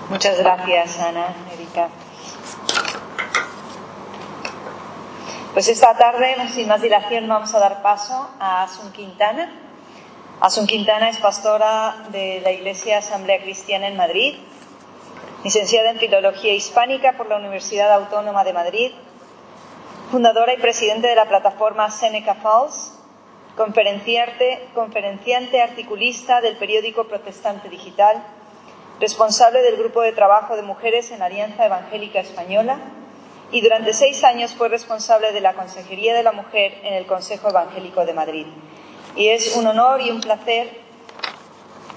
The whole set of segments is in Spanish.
Muchas gracias, Ana, Erika. Pues esta tarde, sin más dilación, vamos a dar paso a Asun Quintana. Asun Quintana es pastora de la Iglesia Asamblea Cristiana en Madrid, licenciada en Filología Hispánica por la Universidad Autónoma de Madrid, fundadora y presidente de la plataforma Seneca Falls, conferenciante articulista del periódico Protestante Digital, responsable del grupo de trabajo de mujeres en la Alianza Evangélica Española y durante 6 años fue responsable de la Consejería de la Mujer en el Consejo Evangélico de Madrid. Y es un honor y un placer,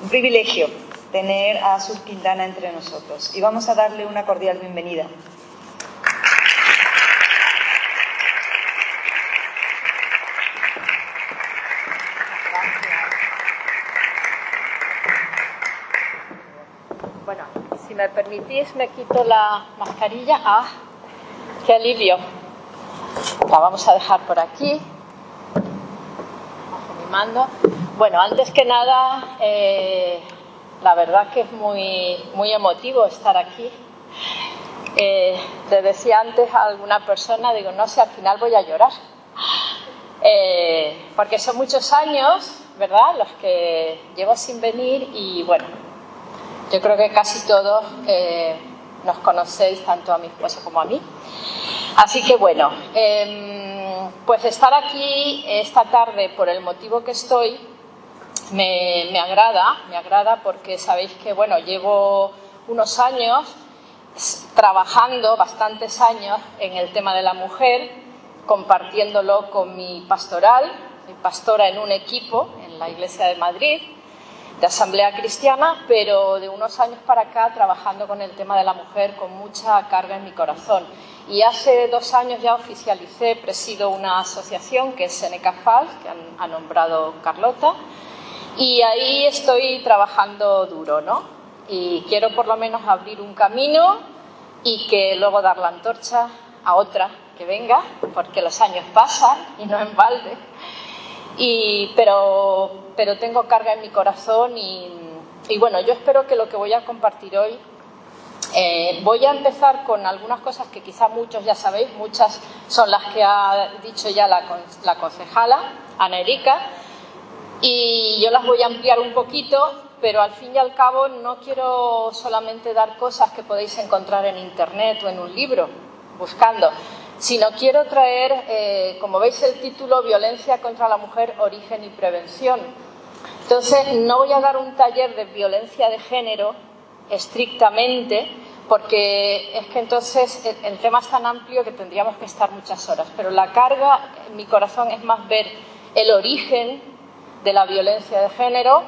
un privilegio tener a Asun Quintana entre nosotros. Y vamos a darle una cordial bienvenida. Bueno, si me permitís, me quito la mascarilla. ¡Ah! ¡Qué alivio! La vamos a dejar por aquí. Bajo mi mando. Bueno, antes que nada, la verdad que es muy emotivo estar aquí. Le decía antes a alguna persona, digo, no sé, al final voy a llorar. Porque son muchos años, ¿verdad?, los que llevo sin venir y bueno, yo creo que casi todos nos conocéis, tanto a mi esposo como a mí. Así que bueno, pues estar aquí esta tarde por el motivo que estoy me agrada porque sabéis que bueno, llevo unos años trabajando, bastantes años, en el tema de la mujer, compartiéndolo con mi pastoral, mi pastora en un equipo en la Iglesia de Madrid, de Asamblea Cristiana, pero de unos años para acá trabajando con el tema de la mujer con mucha carga en mi corazón. Y hace 2 años ya oficialicé, presido una asociación que es Seneca Falls, que ha nombrado Carlota, y ahí estoy trabajando duro, ¿no? Y quiero por lo menos abrir un camino y que luego dar la antorcha a otra que venga, porque los años pasan y no en balde. Pero tengo carga en mi corazón y bueno, yo espero que lo que voy a compartir hoy, voy a empezar con algunas cosas que quizá muchos ya sabéis, muchas son las que ha dicho ya la concejala, Ana Erika, y yo las voy a ampliar un poquito, pero al fin y al cabo no quiero solamente dar cosas que podéis encontrar en internet o en un libro, buscando, sino quiero traer, como veis el título, Violencia contra la mujer, origen y prevención. Entonces, no voy a dar un taller de violencia de género estrictamente, porque es que entonces el tema es tan amplio que tendríamos que estar muchas horas. Pero la carga en mi corazón es más ver el origen de la violencia de género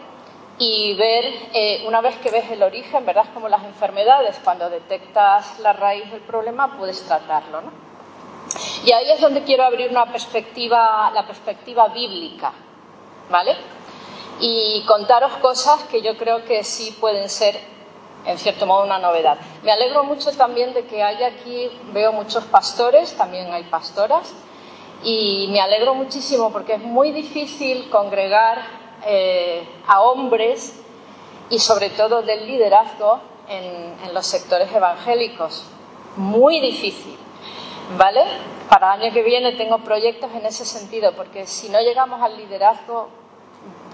y ver, una vez que ves el origen, ¿verdad?, como las enfermedades, cuando detectas la raíz del problema, puedes tratarlo, ¿no? Y ahí es donde quiero abrir la perspectiva bíblica, ¿vale? Y contaros cosas que yo creo que sí pueden ser, en cierto modo, una novedad. Me alegro mucho también de que haya aquí, veo muchos pastores, también hay pastoras, y me alegro muchísimo porque es muy difícil congregar a hombres y sobre todo del liderazgo en los sectores evangélicos. Muy difícil. ¿Vale? Para el año que viene tengo proyectos en ese sentido, porque si no llegamos al liderazgo,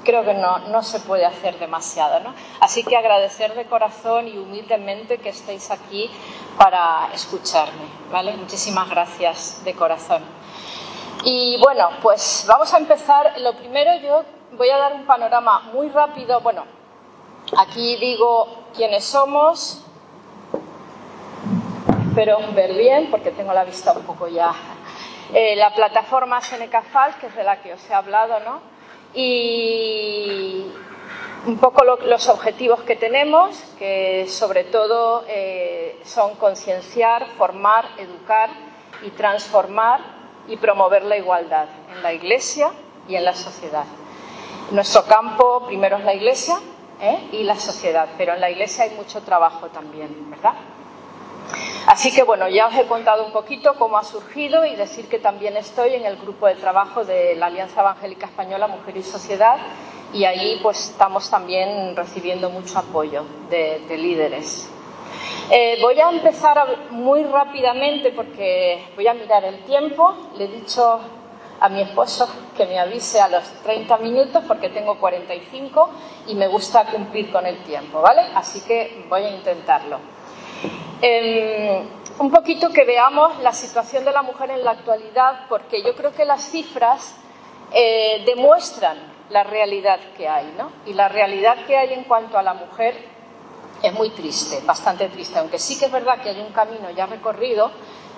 creo que no se puede hacer demasiado, ¿no? Así que agradecer de corazón y humildemente que estéis aquí para escucharme, ¿vale? Muchísimas gracias de corazón. Y bueno, pues vamos a empezar. Lo primero, yo voy a dar un panorama muy rápido. Bueno, aquí digo quiénes somos. Espero ver bien porque tengo la vista un poco ya. La plataforma Seneca Falls, que es de la que os he hablado, ¿no? Y un poco los objetivos que tenemos, que sobre todo son concienciar, formar, educar y transformar y promover la igualdad en la Iglesia y en la sociedad. Nuestro campo primero es la Iglesia y la sociedad, pero en la Iglesia hay mucho trabajo también, ¿verdad? Así que bueno, ya os he contado un poquito cómo ha surgido y decir que también estoy en el grupo de trabajo de la Alianza Evangélica Española Mujer y Sociedad y ahí pues estamos también recibiendo mucho apoyo de líderes. Voy a empezar muy rápidamente porque voy a mirar el tiempo. Le he dicho a mi esposo que me avise a los 30 minutos porque tengo 45 y me gusta cumplir con el tiempo, ¿vale? Así que voy a intentarlo. Un poquito que veamos la situación de la mujer en la actualidad, porque yo creo que las cifras demuestran la realidad que hay, ¿no? Y la realidad que hay en cuanto a la mujer es muy triste, bastante triste, aunque sí que es verdad que hay un camino ya recorrido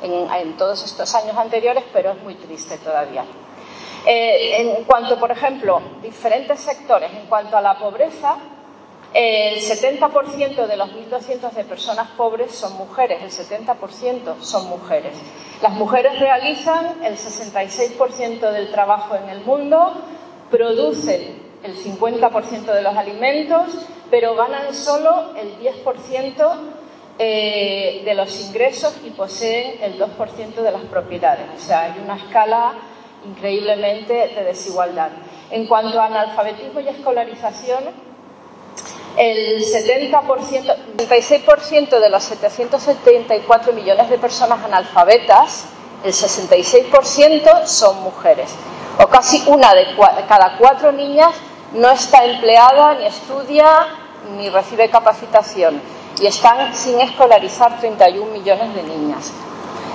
en todos estos años anteriores, pero es muy triste todavía. En cuanto, por ejemplo, diferentes sectores, en cuanto a la pobreza, el 70% de los 1.200 de personas pobres son mujeres, el 70% son mujeres. Las mujeres realizan el 66% del trabajo en el mundo, producen el 50% de los alimentos, pero ganan solo el 10% de los ingresos y poseen el 2% de las propiedades. O sea, hay una escala increíblemente de desigualdad. En cuanto a analfabetismo y escolarización, el 76% de los 774 millones de personas analfabetas, el 66% son mujeres. O casi una de cada 4 niñas no está empleada, ni estudia, ni recibe capacitación. Y están sin escolarizar 31 millones de niñas.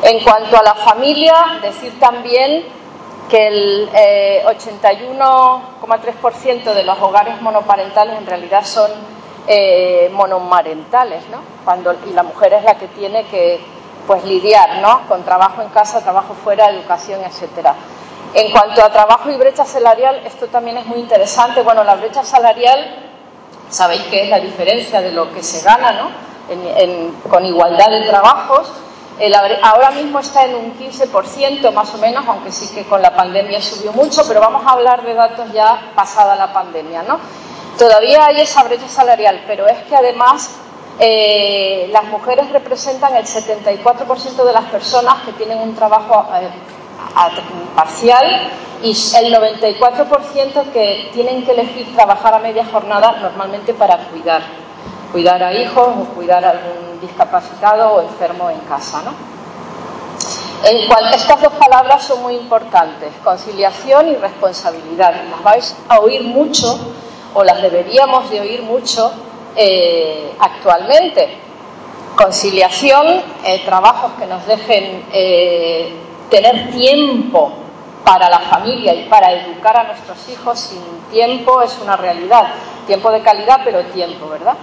En cuanto a la familia, decir también que el 81,3% de los hogares monoparentales en realidad son monomarentales, ¿no? Y la mujer es la que tiene que lidiar, ¿no?, con trabajo en casa, trabajo fuera, educación, etcétera. En cuanto a trabajo y brecha salarial, esto también es muy interesante. Bueno, la brecha salarial, sabéis que es la diferencia de lo que se gana, ¿no?, con igualdad de trabajos. Ahora mismo está en un 15% más o menos, aunque sí que con la pandemia subió mucho, pero vamos a hablar de datos ya pasada la pandemia, ¿no? Todavía hay esa brecha salarial, pero es que además las mujeres representan el 74% de las personas que tienen un trabajo parcial y el 94% que tienen que elegir trabajar a media jornada, normalmente para cuidar a hijos o cuidar a algún discapacitado o enfermo en casa, ¿no? Estas dos palabras son muy importantes, conciliación y responsabilidad. Las vais a oír mucho, o las deberíamos de oír mucho actualmente. Conciliación, trabajos que nos dejen tener tiempo para la familia y para educar a nuestros hijos. Sin tiempo es una realidad. Tiempo de calidad, pero tiempo, ¿verdad?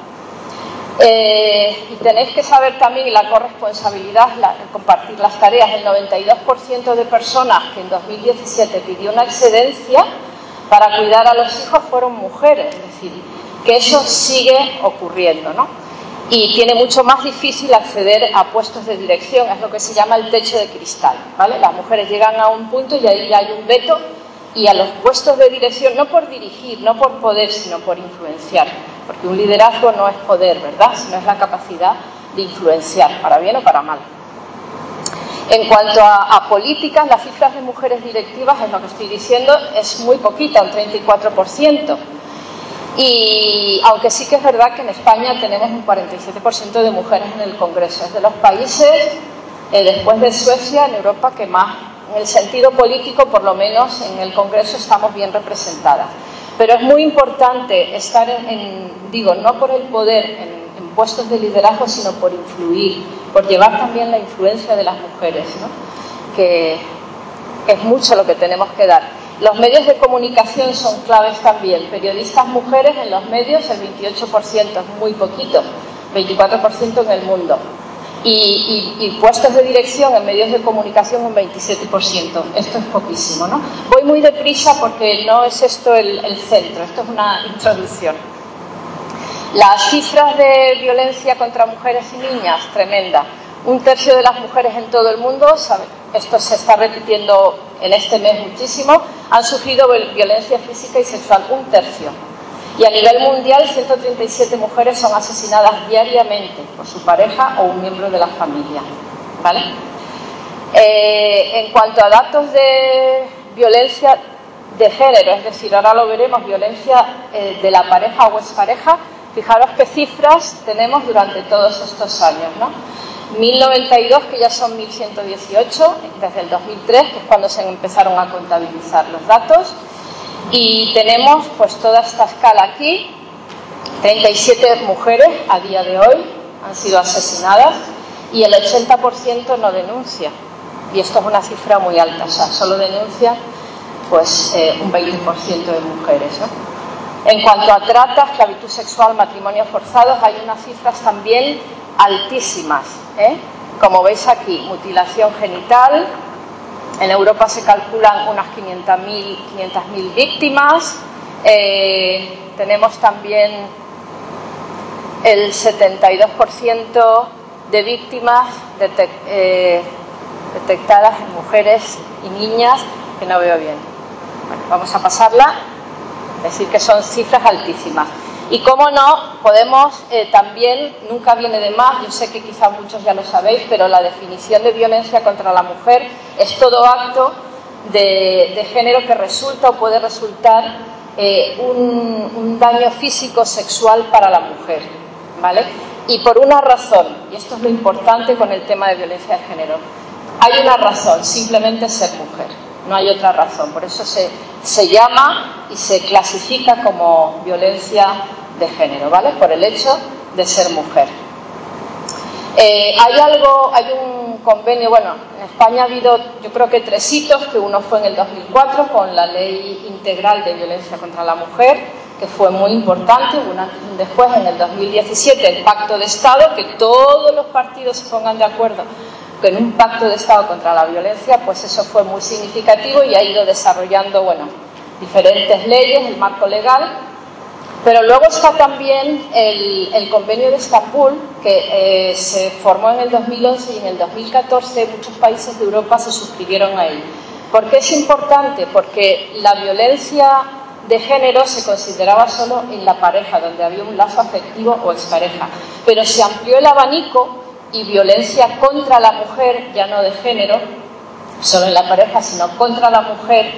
Y tenéis que saber también la corresponsabilidad, compartir las tareas. El 92% de personas que en 2017 pidió una excedencia para cuidar a los hijos fueron mujeres, es decir, que eso sigue ocurriendo, ¿no? Y tiene mucho más difícil acceder a puestos de dirección, es lo que se llama el techo de cristal, ¿vale? Las mujeres llegan a un punto y ahí ya hay un veto, y a los puestos de dirección, no por dirigir, no por poder, sino por influenciar, porque un liderazgo no es poder, ¿verdad?, sino es la capacidad de influenciar, para bien o para mal. En cuanto a políticas, las cifras de mujeres directivas, es lo que estoy diciendo, es muy poquita, un 34%. Y aunque sí que es verdad que en España tenemos un 47% de mujeres en el Congreso, es de los países, después de Suecia, en Europa, que más, en el sentido político, por lo menos en el Congreso estamos bien representadas. Pero es muy importante estar no por el poder en puestos de liderazgo, sino por influir, por llevar también la influencia de las mujeres, ¿no?, que es mucho lo que tenemos que dar. Los medios de comunicación son claves también. Periodistas mujeres en los medios, el 28%, es muy poquito, 24% en el mundo. Y puestos de dirección en medios de comunicación un 27%. Esto es poquísimo, ¿no? Voy muy deprisa porque no es esto el centro, esto es una introducción. Las cifras de violencia contra mujeres y niñas, tremenda. 1/3 de las mujeres en todo el mundo, esto se está repitiendo en este mes muchísimo, han sufrido violencia física y sexual, 1/3. Y a nivel mundial, 137 mujeres son asesinadas diariamente por su pareja o un miembro de la familia, ¿vale? En cuanto a datos de violencia de género, es decir, ahora lo veremos, violencia de la pareja o expareja, Fijaros qué cifras tenemos durante todos estos años, ¿no? 1092, que ya son 1118, desde el 2003, que es cuando se empezaron a contabilizar los datos. Y tenemos pues toda esta escala aquí. 37 mujeres a día de hoy han sido asesinadas y el 80% no denuncia. Y esto es una cifra muy alta, o sea, solo denuncia pues un 20% de mujeres, ¿no? En cuanto a trata, esclavitud sexual, matrimonios forzados, hay unas cifras también altísimas, ¿eh? Como veis aquí, mutilación genital, en Europa se calculan unas 500.000 víctimas, tenemos también el 72% de víctimas detectadas en mujeres y niñas, que no veo bien. Bueno, vamos a pasarla. Es decir, que son cifras altísimas. Y cómo no, podemos también, nunca viene de más, yo sé que quizá muchos ya lo sabéis, pero la definición de violencia contra la mujer es todo acto de género que resulta o puede resultar un daño físico sexual para la mujer, ¿vale? Y por una razón, y esto es lo importante con el tema de violencia de género, hay una razón, simplemente ser mujer, no hay otra razón, por eso se llama y se clasifica como violencia de género, ¿vale? Por el hecho de ser mujer. Hay un convenio, bueno, en España ha habido yo creo que 3 hitos, que uno fue en el 2004 con la Ley Integral de Violencia contra la Mujer, que fue muy importante, después en el 2017 el Pacto de Estado, que todos los partidos se pongan de acuerdo en un pacto de Estado contra la violencia, pues eso fue muy significativo y ha ido desarrollando, bueno, diferentes leyes, el marco legal, pero luego está también el Convenio de Estambul, que se formó en el 2011 y en el 2014 muchos países de Europa se suscribieron a él. ¿Por qué es importante? Porque la violencia de género se consideraba solo en la pareja, donde había un lazo afectivo o expareja, pero se amplió el abanico y violencia contra la mujer, ya no de género, solo en la pareja, sino contra la mujer,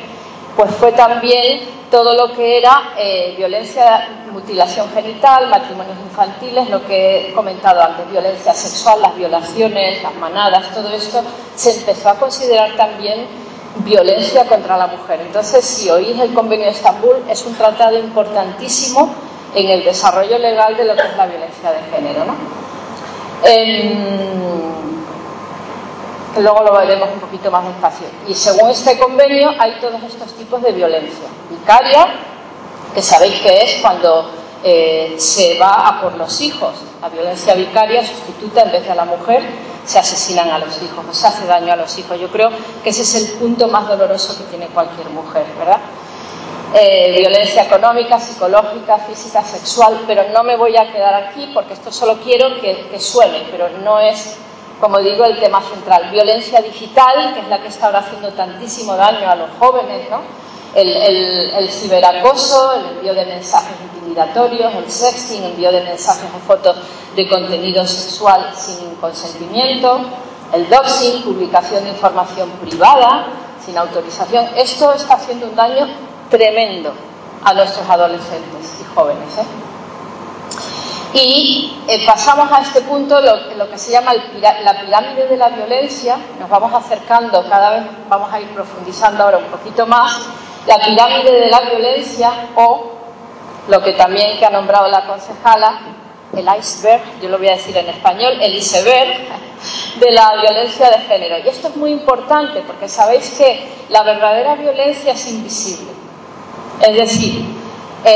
pues fue también todo lo que era violencia, mutilación genital, matrimonios infantiles, lo que he comentado antes, violencia sexual, las violaciones, las manadas, todo esto se empezó a considerar también violencia contra la mujer. Entonces, si oís el Convenio de Estambul, es un tratado importantísimo en el desarrollo legal de lo que es la violencia de género, ¿no? Luego lo veremos un poquito más despacio. Y según este convenio hay todos estos tipos de violencia. Vicaria, que sabéis que es cuando se va a por los hijos. La violencia vicaria sustituta, en vez de a la mujer, se asesinan a los hijos, o se hace daño a los hijos. Yo creo que ese es el punto más doloroso que tiene cualquier mujer, ¿verdad? Violencia económica, psicológica, física, sexual, pero no me voy a quedar aquí porque esto solo quiero que suene, pero no es, como digo, el tema central. Violencia digital, que es la que está ahora haciendo tantísimo daño a los jóvenes, ¿no? El ciberacoso, el envío de mensajes intimidatorios, el sexting, envío de mensajes o fotos de contenido sexual sin consentimiento, el doxing, publicación de información privada sin autorización. Esto está haciendo un daño tremendo a nuestros adolescentes y jóvenes, ¿eh? Y pasamos a este punto, lo que se llama la pirámide de la violencia. Nos vamos acercando, cada vez vamos a ir profundizando ahora un poquito más. La pirámide de la violencia, o lo que también que ha nombrado la concejala, el iceberg, yo lo voy a decir en español, el iceberg de la violencia de género. Y esto es muy importante porque sabéis que la verdadera violencia es invisible. Es decir,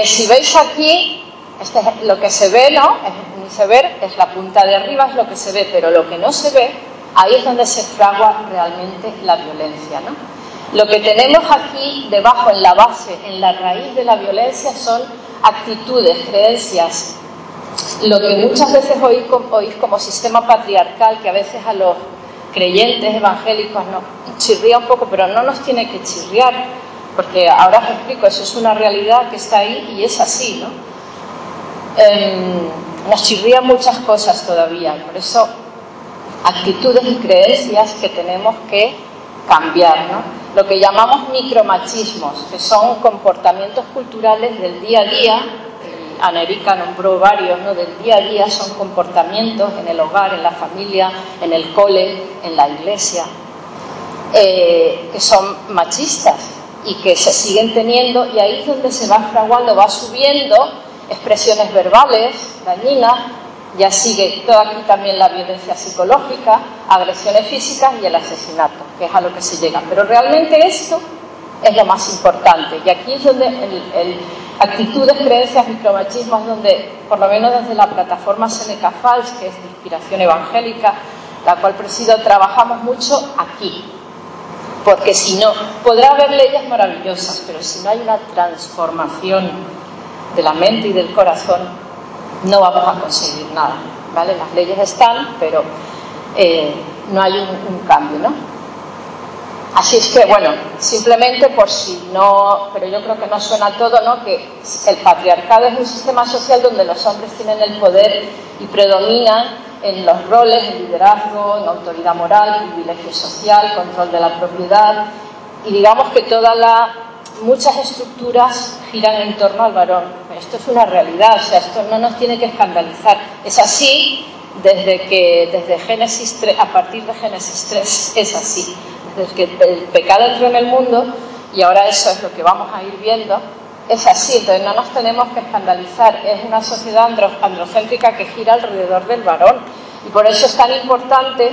si veis aquí, este es lo que se ve, ¿no? Es un iceberg, es la punta de arriba, es lo que se ve, pero lo que no se ve, ahí es donde se fragua realmente la violencia, ¿no? Lo que tenemos aquí debajo, en la base, en la raíz de la violencia, son actitudes, creencias, lo que muchas veces oís como sistema patriarcal, que a veces a los creyentes evangélicos nos chirría un poco, pero no nos tiene que chirriar, porque ahora os explico, eso es una realidad que está ahí y es así, ¿no? Nos chirrían muchas cosas todavía, por eso actitudes y creencias que tenemos que cambiar, ¿no? Lo que llamamos micromachismos, que son comportamientos culturales del día a día, Ana Erika nombró varios, ¿no?, del día a día, son comportamientos en el hogar, en la familia, en el cole, en la iglesia, que son machistas y que se siguen teniendo, y ahí es donde se va fraguando, va subiendo expresiones verbales dañinas, ya sigue todo aquí también la violencia psicológica, agresiones físicas y el asesinato, que es a lo que se llega. Pero realmente esto es lo más importante, y aquí es donde actitudes, creencias, micromachismos, donde, por lo menos desde la plataforma Seneca Falls, que es de inspiración evangélica, la cual presido, trabajamos mucho aquí. Porque si no, podrá haber leyes maravillosas, pero si no hay una transformación de la mente y del corazón, no vamos a conseguir nada, ¿vale? Las leyes están, pero no hay un cambio, ¿no? Así es que, bueno, simplemente por si no, pero yo creo que no suena todo, ¿no?, que el patriarcado es un sistema social donde los hombres tienen el poder y predominan en los roles, en liderazgo, en autoridad moral, privilegio social, control de la propiedad, y digamos que muchas estructuras giran en torno al varón. Esto es una realidad, o sea, esto no nos tiene que escandalizar. Es así desde Génesis 3, a partir de Génesis 3 es así. Desde que el pecado entró en el mundo, y ahora eso es lo que vamos a ir viendo, es así. Entonces no nos tenemos que escandalizar. Es una sociedad androcéntrica que gira alrededor del varón, y por eso es tan importante,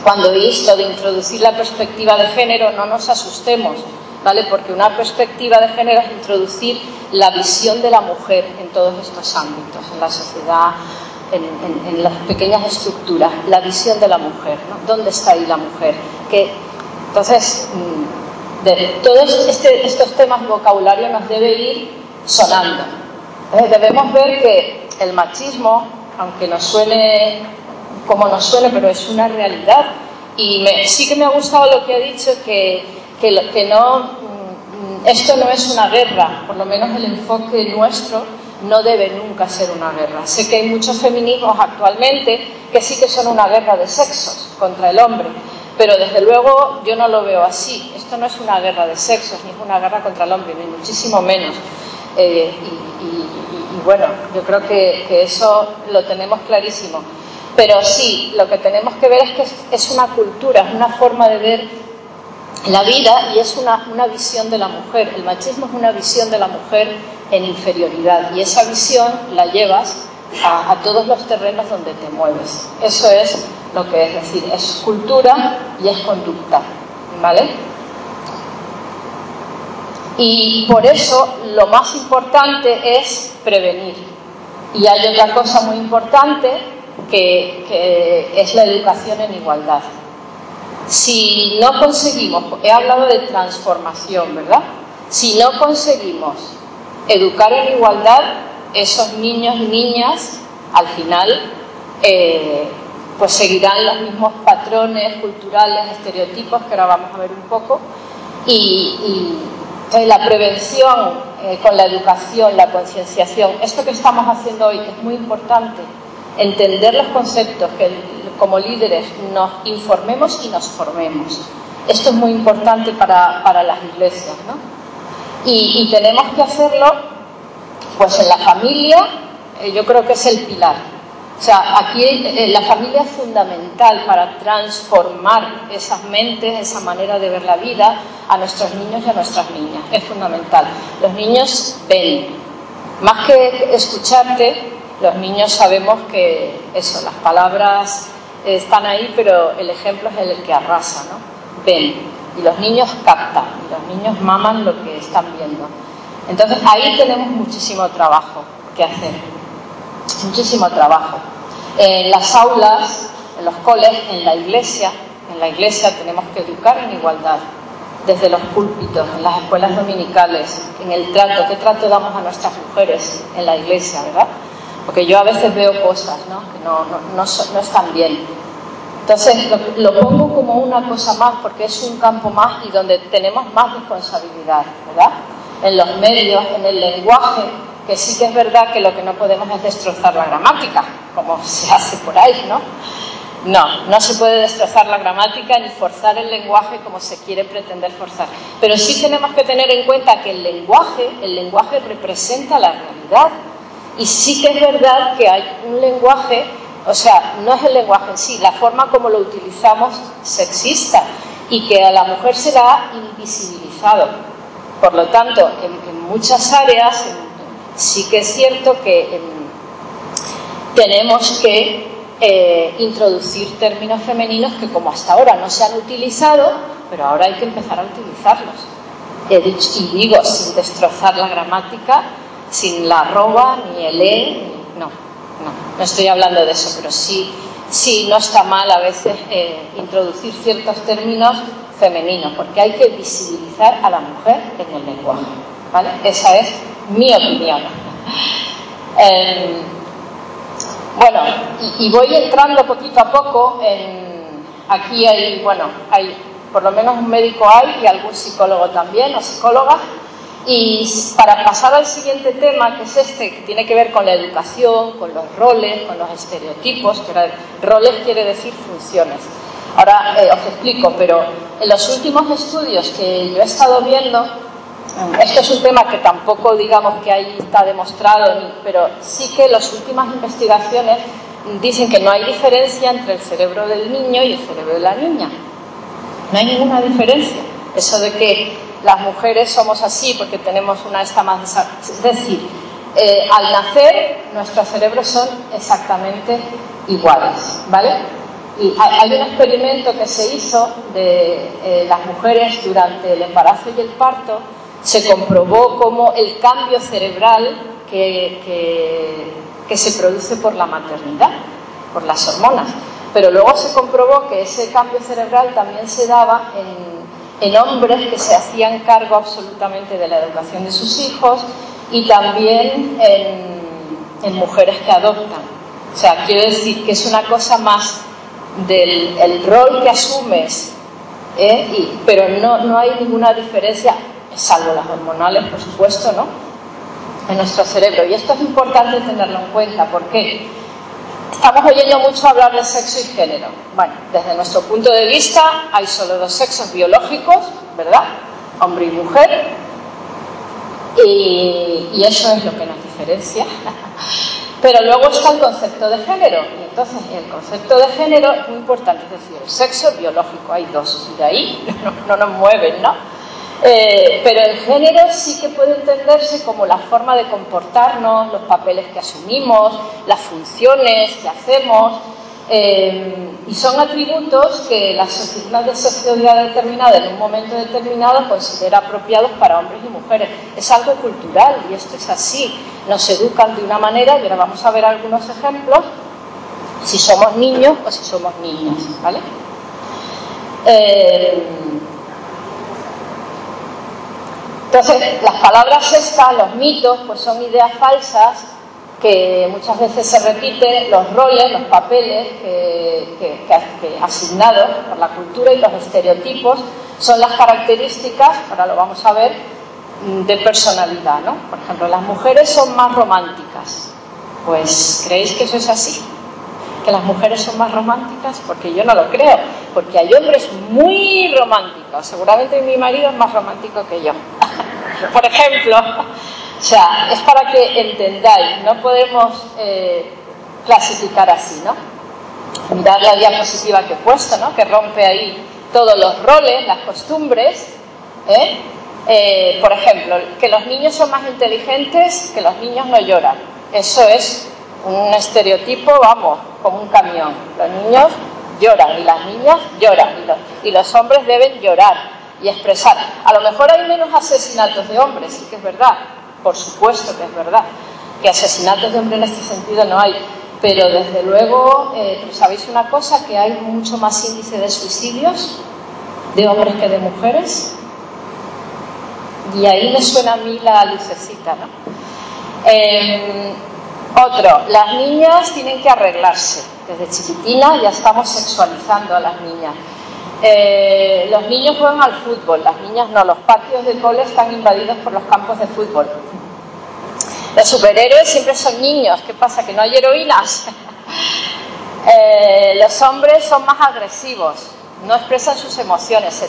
cuando visto de introducir la perspectiva de género, no nos asustemos, ¿vale? Porque una perspectiva de género es introducir la visión de la mujer en todos estos ámbitos, en la sociedad, en las pequeñas estructuras, la visión de la mujer, ¿no? ¿Dónde está ahí la mujer? Entonces, de todos estos temas, vocabulario nos debe ir sonando. Debemos ver que el machismo, aunque nos suene como nos suene, pero es una realidad. Y sí que me ha gustado lo que ha dicho, que no, esto no es una guerra, por lo menos el enfoque nuestro no debe nunca ser una guerra. Sé que hay muchos feminismos actualmente que sí que son una guerra de sexos contra el hombre, pero desde luego yo no lo veo así. Esto no es una guerra de sexos, ni es una guerra contra el hombre, ni muchísimo menos. Y bueno, yo creo que eso lo tenemos clarísimo. Pero sí, lo que tenemos que ver es que es una cultura, es una forma de ver la vida, y es una visión de la mujer. El machismo es una visión de la mujer en inferioridad, y esa visión la llevas a todos los terrenos donde te mueves. Eso es lo que es decir, es cultura y es conducta, ¿vale? Y por eso lo más importante es prevenir. Y hay otra cosa muy importante que es la educación en igualdad. Si no conseguimos, he hablado de transformación, ¿verdad? Si no conseguimos educar en igualdad, esos niños y niñas al final pues seguirán los mismos patrones culturales, estereotipos, que ahora vamos a ver un poco, y la prevención con la educación, la concienciación, esto que estamos haciendo hoy es muy importante, entender los conceptos, que como líderes nos informemos y nos formemos. Esto es muy importante para las iglesias, ¿no? Y tenemos que hacerlo pues en la familia, yo creo que es el pilar. O sea, aquí la familia es fundamental para transformar esas mentes, esa manera de ver la vida a nuestros niños y a nuestras niñas. Es fundamental. Los niños ven. Más que escucharte, los niños sabemos que eso, las palabras están ahí, pero el ejemplo es el que arrasa, ¿no? Ven. Y los niños captan, y los niños maman lo que están viendo. Entonces ahí tenemos muchísimo trabajo que hacer, muchísimo trabajo. En las aulas, en los coles, en la iglesia tenemos que educar en igualdad, desde los púlpitos, en las escuelas dominicales, en el trato, qué trato damos a nuestras mujeres en la iglesia, ¿verdad? Porque yo a veces veo cosas, ¿no?, que no están bien. Entonces lo pongo como una cosa más, porque es un campo más y donde tenemos más responsabilidad, ¿verdad? En los medios, en el lenguaje, que sí que es verdad que lo que no podemos es destrozar la gramática, como se hace por ahí, ¿no? No se puede destrozar la gramática ni forzar el lenguaje como se quiere pretender forzar. Pero sí tenemos que tener en cuenta que el lenguaje representa la realidad. Y sí que es verdad que hay un lenguaje, o sea, no es el lenguaje en sí, la forma como lo utilizamos sexista, y que a la mujer se la ha invisibilizado. Por lo tanto, en muchas áreas sí que es cierto que tenemos que introducir términos femeninos que como hasta ahora no se han utilizado, pero ahora hay que empezar a utilizarlos. He dicho, y digo, sin destrozar la gramática, sin la arroba, ni el no estoy hablando de eso, pero sí no está mal a veces introducir ciertos términos femeninos, porque hay que visibilizar a la mujer en el lenguaje, ¿vale? Esa es mi opinión. Bueno, y voy entrando poquito a poco aquí hay por lo menos un médico hay y algún psicólogo también, o psicóloga. Y para pasar al siguiente tema, que es que tiene que ver con la educación, con los roles, con los estereotipos, roles quiere decir funciones. Ahora os explico, pero en los últimos estudios que yo he estado viendo, esto es un tema que tampoco digamos que ahí está demostrado, pero sí que las últimas investigaciones dicen que no hay diferencia entre el cerebro del niño y el cerebro de la niña. No hay ninguna diferencia. Eso de que las mujeres somos así porque tenemos una esta más desarrollada. Es decir, al nacer nuestros cerebros son exactamente iguales, ¿vale? Y hay un experimento que se hizo de las mujeres durante el embarazo y el parto. Se comprobó cómo el cambio cerebral que se produce por la maternidad, por las hormonas. Pero luego se comprobó que ese cambio cerebral también se daba en hombres que se hacían cargo absolutamente de la educación de sus hijos y también en mujeres que adoptan. O sea, quiero decir que es una cosa más del rol que asumes, pero no hay ninguna diferencia, salvo las hormonales, por supuesto, ¿no?, en nuestro cerebro. Y esto es importante tenerlo en cuenta. ¿Por qué? Estamos oyendo mucho hablar de sexo y género. Bueno, desde nuestro punto de vista hay solo dos sexos biológicos, ¿verdad? Hombre y mujer. Y eso es lo que nos diferencia. Pero luego está el concepto de género. Y entonces el concepto de género es muy importante. Es decir, el sexo biológico, hay dos. Y de ahí no nos mueven, ¿no? Pero el género sí que puede entenderse como la forma de comportarnos, los papeles que asumimos, las funciones que hacemos, y son atributos que la sociedad de sociedad determinada en un momento determinado considera apropiados para hombres y mujeres. Es algo cultural y esto es así. Nos educan de una manera, y ahora vamos a ver algunos ejemplos, si somos niños o si somos niñas, ¿vale? Entonces, las palabras estas, los mitos, pues son ideas falsas que muchas veces se repiten, los roles, los papeles que asignados por la cultura, y los estereotipos son las características, ahora lo vamos a ver, de personalidad, ¿no? Por ejemplo, las mujeres son más románticas. Pues, ¿creéis que eso es así? ¿Que las mujeres son más románticas? Porque yo no lo creo, porque hay hombres muy románticos. Seguramente mi marido es más romántico que yo, por ejemplo. O sea, es para que entendáis, no podemos clasificar así, ¿no? Mirad la diapositiva que he puesto, ¿no?, que rompe ahí todos los roles, las costumbres, por ejemplo, que los niños son más inteligentes, que los niños no lloran. Eso es un estereotipo, vamos, como un camión. Los niños lloran y las niñas lloran, y los hombres deben llorar y expresar. A lo mejor hay menos asesinatos de hombres, sí que es verdad, por supuesto que es verdad, que asesinatos de hombres en este sentido no hay, pero desde luego, ¿sabéis una cosa? Que hay mucho más índice de suicidios de hombres que de mujeres, y ahí me suena a mí la lucecita, ¿no? Otro, las niñas tienen que arreglarse. Desde chiquitinas ya estamos sexualizando a las niñas. Los niños juegan al fútbol, las niñas no. Los patios de cole están invadidos por los campos de fútbol. Los superhéroes siempre son niños. ¿Qué pasa? ¿Que no hay heroínas? Los hombres son más agresivos, no expresan sus emociones,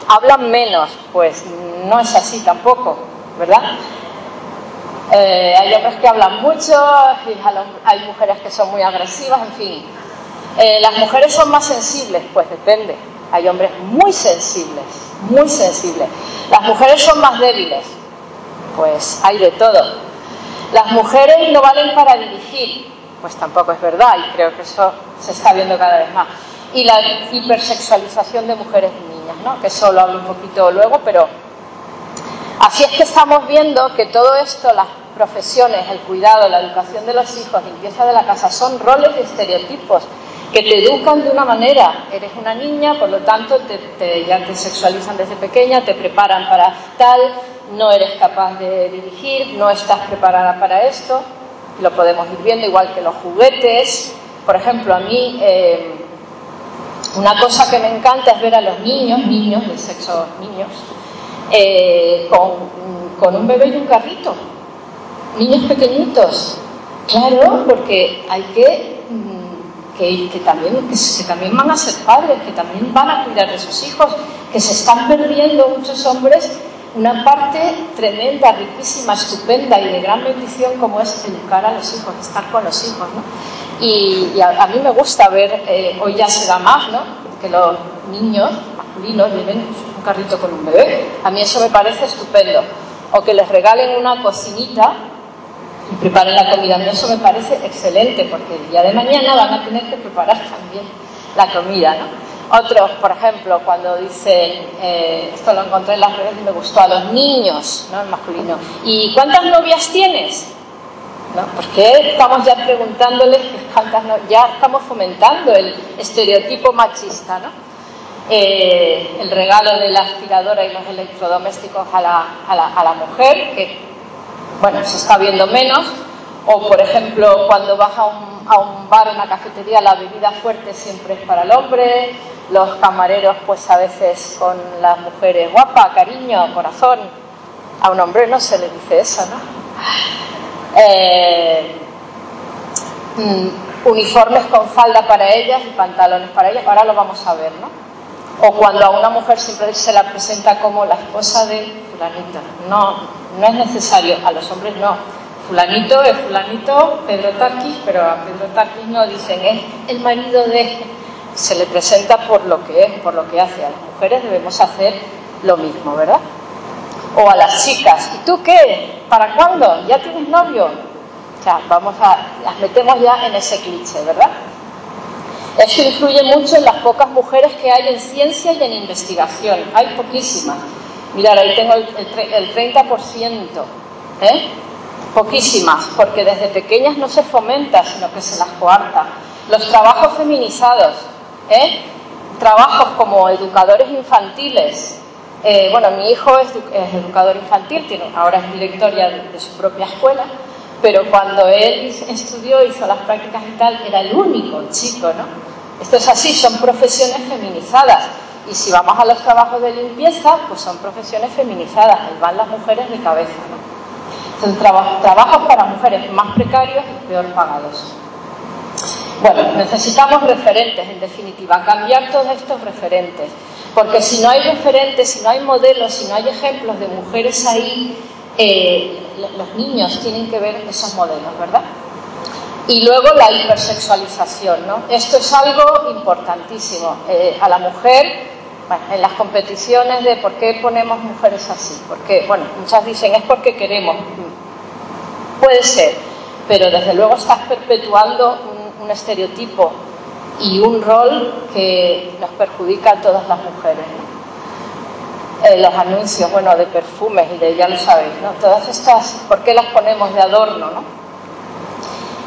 hablan menos. Pues no es así tampoco, ¿verdad? Hay hombres que hablan mucho, hay mujeres que son muy agresivas, en fin. ¿Las mujeres son más sensibles? Pues depende. Hay hombres muy sensibles, muy sensibles. ¿Las mujeres son más débiles? Pues hay de todo. ¿Las mujeres no valen para dirigir? Pues tampoco es verdad, y creo que eso se está viendo cada vez más. Y la hipersexualización de mujeres y niñas, ¿no? Que eso lo hablo un poquito luego, pero así es que estamos viendo que todo esto, las profesiones, el cuidado, la educación de los hijos, limpieza de la casa, son roles y estereotipos que te educan de una manera. Eres una niña, por lo tanto ya te sexualizan desde pequeña, te preparan para tal, no eres capaz de dirigir, no estás preparada para esto. Lo podemos ir viendo, igual que los juguetes. Por ejemplo, a mí una cosa que me encanta es ver a los niños de sexo niños, con un bebé y un carrito, niños pequeñitos. Claro, porque hay que también van a ser padres, que también van a cuidar de sus hijos, que se están perdiendo muchos hombres una parte tremenda, riquísima, estupenda y de gran bendición, como es educar a los hijos, estar con los hijos, ¿no? Y a mí me gusta ver, hoy ya se da más, ¿no?, que los niños masculinos lleven un carrito con un bebé. A mí eso me parece estupendo. O que les regalen una cocinita y preparen la comida. A mí eso me parece excelente, porque el día de mañana van a tener que preparar también la comida, ¿no? Otros, por ejemplo, cuando dicen, esto lo encontré en las redes y me gustó, a los niños, ¿no?, en masculino, ¿y cuántas novias tienes? ¿No? Porque estamos ya preguntándoles ya estamos fomentando el estereotipo machista, ¿no? El regalo de la aspiradora y los electrodomésticos a la mujer, que, bueno, se está viendo menos. O, por ejemplo, cuando vas a un bar, una cafetería, la bebida fuerte siempre es para el hombre. Los camareros, pues a veces con las mujeres, guapa, cariño, corazón. A un hombre no se le dice eso, ¿no? Uniformes con falda para ellas y pantalones para ellas, ahora lo vamos a ver, ¿no? O cuando a una mujer siempre se la presenta como la esposa de fulanito. No es necesario, a los hombres no. Fulanito es fulanito, Pedro Takis, pero a Pedro Takis no dicen es el marido de... Se le presenta por lo que es, por lo que hace. A las mujeres debemos hacer lo mismo, ¿verdad? O a las chicas, ¿y tú qué? ¿Para cuándo? ¿Ya tienes novio? O sea, las metemos ya en ese cliché, ¿verdad? Eso influye mucho en las pocas mujeres que hay en ciencia y en investigación. Hay poquísimas. Mirad, ahí tengo el 30%, Poquísimas, porque desde pequeñas no se fomenta, sino que se las coarta. Los trabajos feminizados, trabajos como educadores infantiles. Bueno, mi hijo es educador infantil, ahora es director ya de su propia escuela, pero cuando él estudió, hizo las prácticas y tal, era el único chico, ¿no? Esto es así, son profesiones feminizadas. Y si vamos a los trabajos de limpieza, pues son profesiones feminizadas, ahí van las mujeres de cabeza, ¿no? Son trabajos para mujeres más precarios y peor pagados. Bueno, necesitamos referentes, en definitiva, cambiar todos estos referentes, porque si no hay referentes, si no hay modelos, si no hay ejemplos de mujeres ahí, los niños tienen que ver esos modelos, ¿verdad? Y luego la hipersexualización, ¿no? Esto es algo importantísimo. A la mujer, bueno, en las competiciones de por qué ponemos mujeres así, porque, bueno, muchas dicen es porque queremos. Puede ser, pero desde luego estás perpetuando un estereotipo y un rol que nos perjudica a todas las mujeres, ¿no? Los anuncios, bueno, de perfumes y de, ya lo sabéis, ¿no? Todas estas, ¿por qué las ponemos de adorno, no?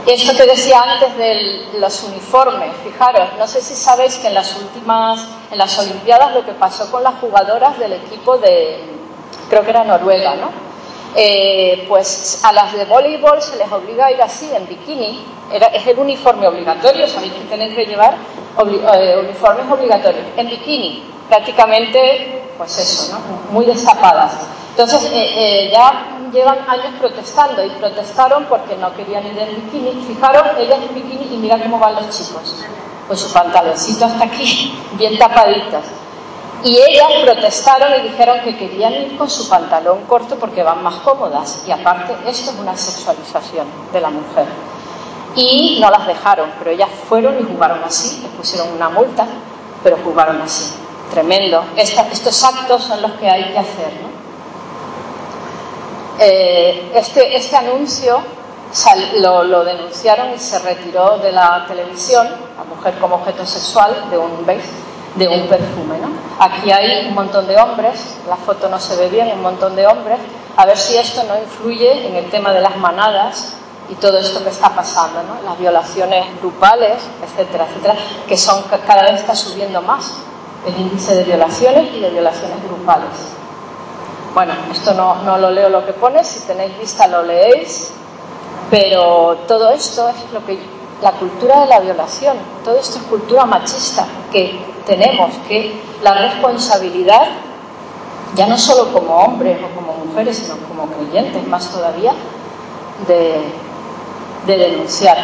Esto que decía antes de los uniformes, fijaros, no sé si sabéis que en las Olimpiadas lo que pasó con las jugadoras del equipo de, creo que era Noruega, ¿no? Pues a las de voleibol se les obliga a ir así, en bikini, es el uniforme obligatorio, sabéis que tenéis que llevar uniformes obligatorios, en bikini, prácticamente, pues eso, ¿no? Muy destapadas. Entonces, ya llevan años protestando y protestaron porque no querían ir en bikini. Fijaros, ellas en bikini y mira cómo van los chicos, con su pantaloncito hasta aquí, bien tapaditos. Y ellas protestaron y dijeron que querían ir con su pantalón corto porque van más cómodas. Y aparte, esto es una sexualización de la mujer. Y no las dejaron, pero ellas fueron y jugaron así, les pusieron una multa, pero jugaron así. Tremendo. Estos actos son los que hay que hacer, ¿no? Este anuncio lo denunciaron y se retiró de la televisión, la mujer como objeto sexual de un perfume, ¿no? Aquí hay un montón de hombres, la foto no se ve bien, un montón de hombres, a ver si esto no influye en el tema de las manadas y todo esto que está pasando, ¿no? Las violaciones grupales, etcétera, etcétera, que cada vez está subiendo más el índice de violaciones y de violaciones grupales. Bueno, esto no lo leo lo que pone, si tenéis vista lo leéis, pero todo esto es lo que la cultura de la violación, todo esto es cultura machista, que tenemos que la responsabilidad, ya no solo como hombres o como mujeres, sino como creyentes más todavía, de denunciar.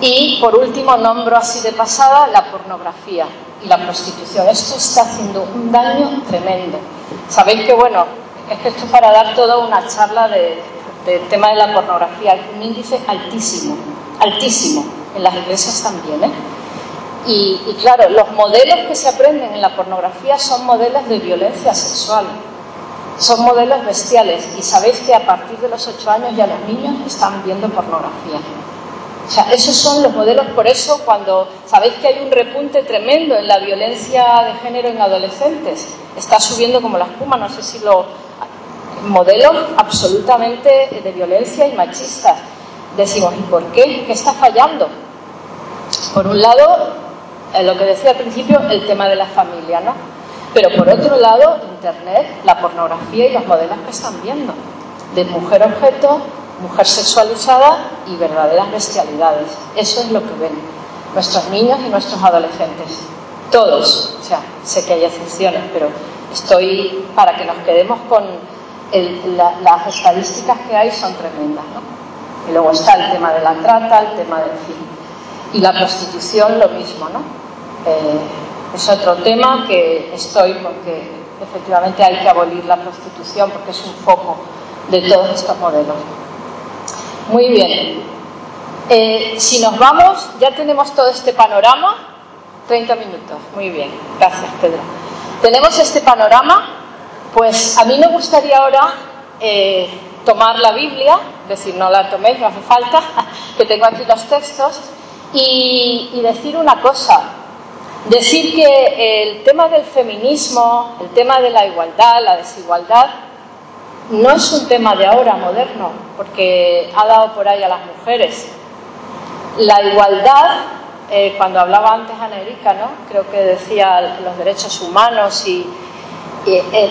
Y por último, nombro así de pasada la pornografía y la prostitución. Esto está haciendo un daño tremendo. Sabéis que, bueno, es que esto es para dar toda una charla del tema de la pornografía, un índice altísimo, altísimo, en las iglesias también, ¿eh? Y claro, los modelos que se aprenden en la pornografía son modelos de violencia sexual, son modelos bestiales, y sabéis que a partir de los 8 años ya los niños están viendo pornografía. O sea, esos son los modelos. Por eso, cuando sabéis que hay un repunte tremendo en la violencia de género en adolescentes, está subiendo como la espuma, no sé si modelos absolutamente de violencia y machistas. Decimos, ¿y por qué? ¿Qué está fallando? Por un lado, lo que decía al principio, el tema de la familia, ¿no? Pero por otro lado, Internet, la pornografía y los modelos que están viendo, de mujer objeto, mujer sexualizada y verdaderas bestialidades. Eso es lo que ven nuestros niños y nuestros adolescentes. Todos, o sea, sé que hay excepciones, pero estoy para que nos quedemos con las estadísticas que hay, son tremendas, ¿no? Y luego está el tema de la trata, el tema del fin. Y la prostitución, lo mismo, ¿no? Es otro tema que estoy, porque efectivamente hay que abolir la prostitución, porque es un foco de todos estos modelos. Muy bien. Si nos vamos, ya tenemos todo este panorama. 30 minutos. Muy bien. Gracias, Pedro. Tenemos este panorama. Pues a mí me gustaría ahora tomar la Biblia, es decir, no la toméis, no hace falta, que tengo aquí los textos, y decir una cosa. Decir que el tema del feminismo, el tema de la igualdad, la desigualdad, no es un tema de ahora, moderno, porque ha dado por ahí a las mujeres. La igualdad, cuando hablaba antes Ana Erika, ¿no? Creo que decía los derechos humanos y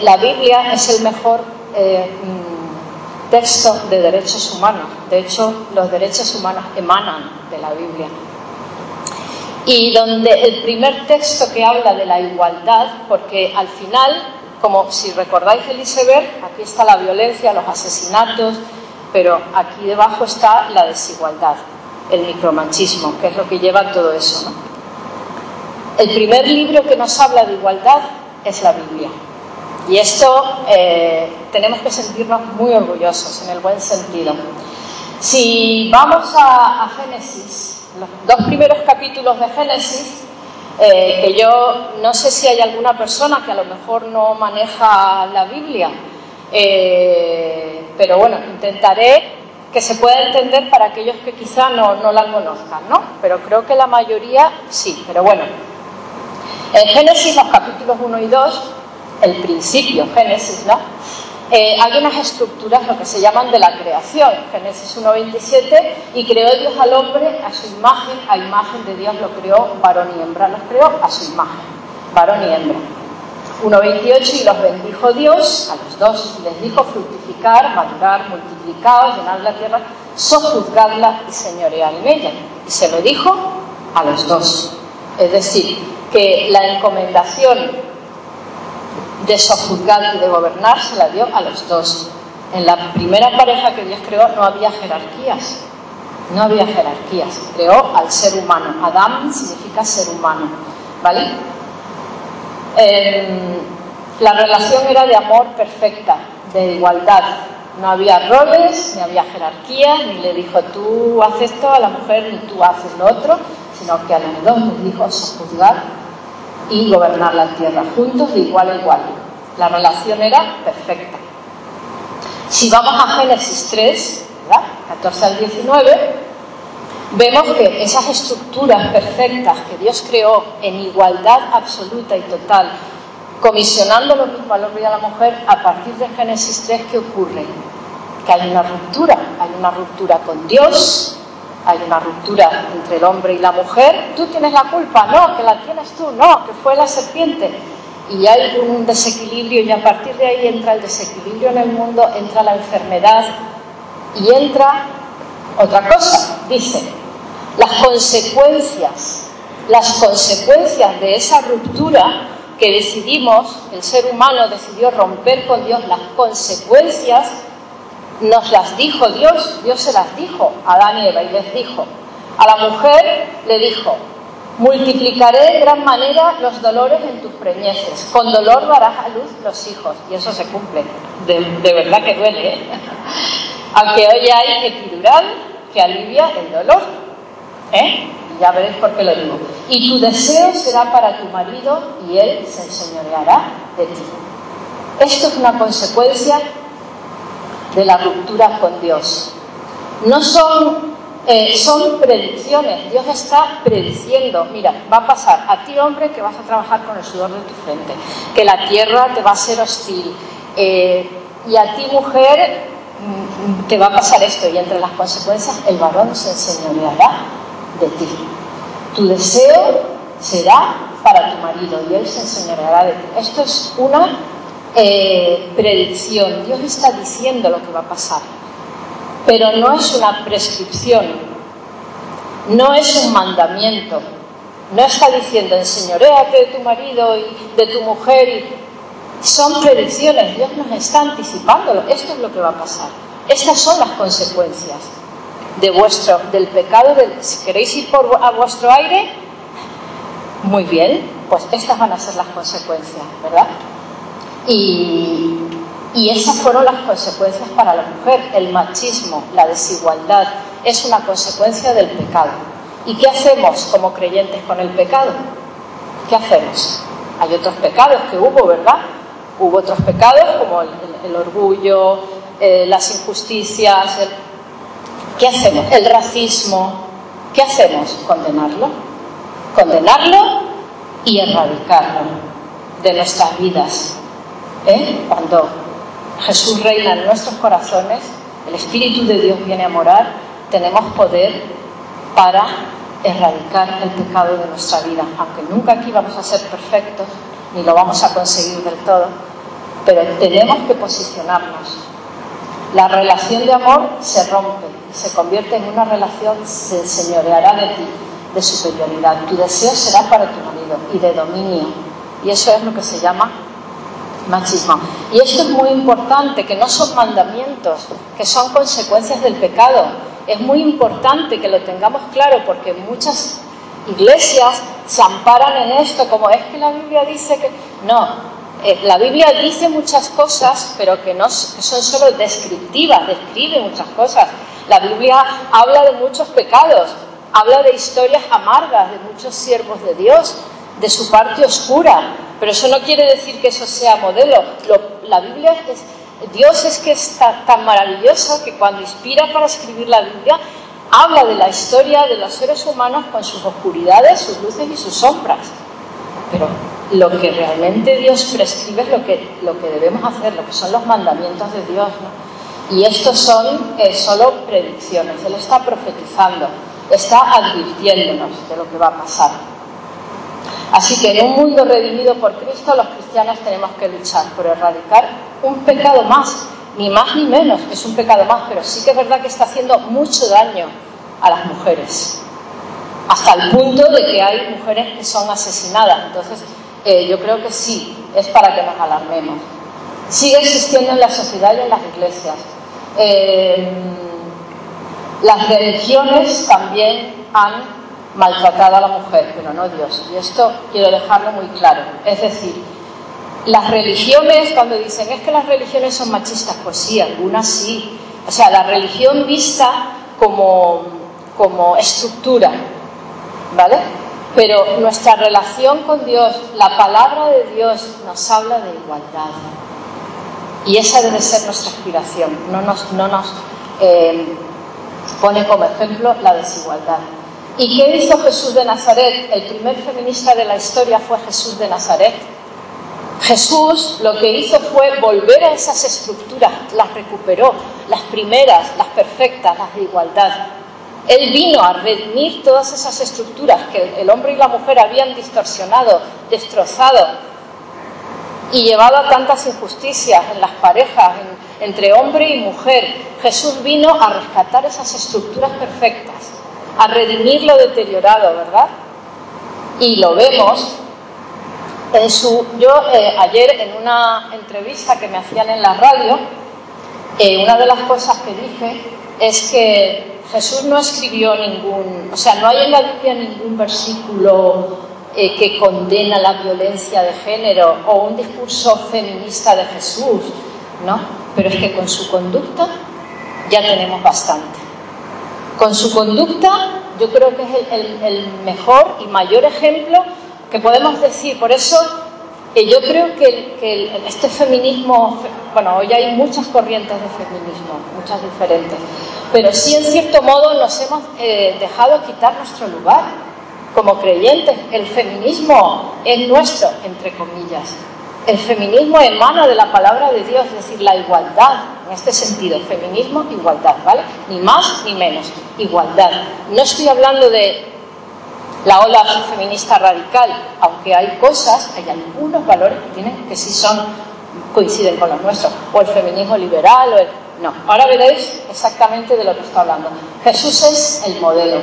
la Biblia es el mejor texto de derechos humanos. De hecho, los derechos humanos emanan de la Biblia. Y donde el primer texto que habla de la igualdad, porque al final, como si recordáis el iceberg, aquí está la violencia, los asesinatos, pero aquí debajo está la desigualdad, el micromachismo, que es lo que lleva todo eso, ¿no? El primer libro que nos habla de igualdad es la Biblia. Y esto tenemos que sentirnos muy orgullosos, en el buen sentido. Si vamos a Génesis, los 2 primeros capítulos de Génesis, que yo no sé si hay alguna persona que a lo mejor no maneja la Biblia, pero bueno, intentaré que se pueda entender para aquellos que quizá no la conozcan, ¿no? Pero creo que la mayoría sí, pero bueno. En Génesis, los capítulos 1 y 2, el principio, Génesis, ¿no? Hay unas estructuras, lo que se llaman de la creación. Génesis 1:27, y creó Dios al hombre a su imagen, a imagen de Dios lo creó, varón y hembra los creó a su imagen, varón y hembra. 1:28, y los bendijo Dios a los dos, y les dijo: fructificar, madurar, multiplicaos, llenad la tierra, sojuzgadla y señoread en ella. Y se lo dijo a los dos. Es decir, que la encomendación de sojuzgar y de gobernar se la dio a los dos. En la primera pareja que Dios creó no había jerarquías, no había jerarquías. Creó al ser humano. Adán significa ser humano, ¿vale? La relación era de amor perfecta, de igualdad. No había roles, ni había jerarquías, ni le dijo tú haces esto a la mujer, ni tú haces lo otro, sino que a los dos les dijo sojuzgar y gobernar la tierra, juntos de igual a igual. La relación era perfecta. Si vamos a Génesis 3, ¿verdad?, 14 al 19, vemos que esas estructuras perfectas que Dios creó en igualdad absoluta y total, comisionando lo mismo al hombre y a la mujer, a partir de Génesis 3, ¿qué ocurre? Que hay una ruptura con Dios, hay una ruptura entre el hombre y la mujer. Tú tienes la culpa, no, que la tienes tú, no, que fue la serpiente. Y hay un desequilibrio, y a partir de ahí entra el desequilibrio en el mundo, entra la enfermedad y entra otra cosa. Dice, las consecuencias de esa ruptura que decidimos, el ser humano decidió romper con Dios, las consecuencias nos las dijo Dios se las dijo a Adán y Eva, y les dijo, a la mujer le dijo, multiplicaré en gran manera los dolores en tus preñeces, con dolor darás a luz los hijos, y eso se cumple, de verdad que duele, ¿eh? Aunque hoy hay epidural que alivia el dolor, ¿eh? Ya veréis por qué lo digo. Y tu deseo será para tu marido y él se enseñoreará de ti. Esto es una consecuencia de la ruptura con Dios. No son predicciones. Dios está prediciendo, mira, va a pasar a ti, hombre, que vas a trabajar con el sudor de tu frente, que la tierra te va a ser hostil, y a ti, mujer, te va a pasar esto, y entre las consecuencias el varón se enseñoreará de ti. Tu deseo será para tu marido y él se enseñoreará de ti. Esto es una predicción. Dios está diciendo lo que va a pasar, pero no es una prescripción, no es un mandamiento. No está diciendo enseñoréate de tu marido y de tu mujer. Son predicciones. Dios nos está anticipando. Esto es lo que va a pasar. Estas son las consecuencias del pecado. Si queréis ir a vuestro aire, muy bien, pues estas van a ser las consecuencias, ¿verdad? Y esas fueron las consecuencias para la mujer. El machismo, la desigualdad, es una consecuencia del pecado. ¿Y qué hacemos como creyentes con el pecado? ¿Qué hacemos? Hay otros pecados que hubo, ¿verdad? Hubo otros pecados como el orgullo, las injusticias, ¿qué hacemos? El racismo. ¿Qué hacemos? Condenarlo y erradicarlo de nuestras vidas. Cuando Jesús reina en nuestros corazones, el Espíritu de Dios viene a morar, tenemos poder para erradicar el pecado de nuestra vida, aunque nunca aquí vamos a ser perfectos ni lo vamos a conseguir del todo, pero tenemos que posicionarnos. La relación de amor se rompe y se convierte en una relación, se enseñoreará de ti, de superioridad. Tu deseo será para tu marido y de dominio, y eso es lo que se llama machismo. Y esto es muy importante, que no son mandamientos, que son consecuencias del pecado. Es muy importante que lo tengamos claro, porque muchas iglesias se amparan en esto, como es que la Biblia dice que... No, la Biblia dice muchas cosas, pero que son solo descriptivas, describe muchas cosas. La Biblia habla de muchos pecados, habla de historias amargas de muchos siervos de Dios, de su parte oscura, pero eso no quiere decir que eso sea modelo. La Biblia Dios es que es tan maravilloso que cuando inspira para escribir la Biblia, habla de la historia de los seres humanos con sus oscuridades, sus luces y sus sombras. Pero lo que realmente Dios prescribe es lo que debemos hacer, lo que son los mandamientos de Dios, ¿no? Y estos son solo predicciones. Él está profetizando, está advirtiéndonos de lo que va a pasar. Así que en un mundo redimido por Cristo, los cristianos tenemos que luchar por erradicar un pecado más, ni más ni menos, es un pecado más, pero sí que es verdad que está haciendo mucho daño a las mujeres, hasta el punto de que hay mujeres que son asesinadas. Entonces, yo creo que sí, es para que nos alarmemos. Sigue existiendo en la sociedad y en las iglesias. Las religiones también han maltratada la mujer, pero no Dios. Y esto quiero dejarlo muy claro. Es decir, las religiones, cuando dicen es que las religiones son machistas, pues sí, algunas sí. O sea, la religión vista como estructura, ¿vale? Pero nuestra relación con Dios, la palabra de Dios nos habla de igualdad. Y esa debe ser nuestra aspiración. No nos pone como ejemplo la desigualdad. ¿Y qué hizo Jesús de Nazaret? El primer feminista de la historia fue Jesús de Nazaret. Jesús lo que hizo fue volver a esas estructuras, las recuperó, las primeras, las perfectas, las de igualdad. Él vino a redimir todas esas estructuras que el hombre y la mujer habían distorsionado, destrozado y llevado a tantas injusticias en las parejas, entre hombre y mujer. Jesús vino a rescatar esas estructuras perfectas, a redimir lo deteriorado, ¿verdad? Y lo vemos ayer en una entrevista que me hacían en la radio, una de las cosas que dije es que Jesús no escribió no hay en la Biblia ningún versículo que condena la violencia de género o un discurso feminista de Jesús, ¿no? Pero es que con su conducta ya tenemos bastante. Con su conducta yo creo que es el mejor y mayor ejemplo que podemos decir. Por eso yo creo que este feminismo, bueno, hoy hay muchas corrientes de feminismo, muchas diferentes, pero sí en cierto modo nos hemos dejado quitar nuestro lugar como creyentes. El feminismo es nuestro, entre comillas. El feminismo emana de la palabra de Dios, es decir, la igualdad, en este sentido, feminismo, igualdad, ¿vale? Ni más ni menos, igualdad. No estoy hablando de la ola feminista radical, aunque hay algunos valores que sí coinciden con los nuestros, o el feminismo liberal, no. Ahora veréis exactamente de lo que estoy hablando. Jesús es el modelo.